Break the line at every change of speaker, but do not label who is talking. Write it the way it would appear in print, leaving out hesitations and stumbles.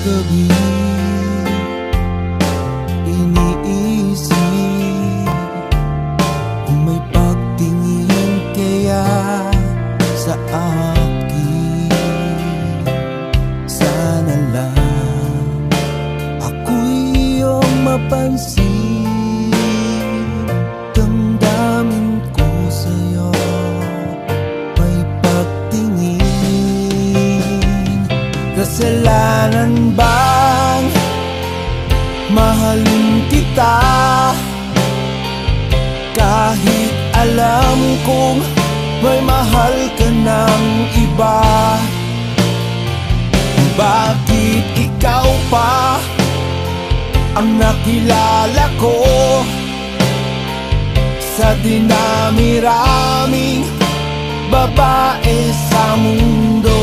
gabi iniisip kung may pagtingin kaya sa akin. Sana lang ako'y iyong mapansin, damdamin ko sa'yo may pagtingin. Kasalanan bang mahalin kita kahit alam kong may mahal ka ng iba? Bakit ikaw pa ang nakilala ko sa dinami-raming babae sa mundo?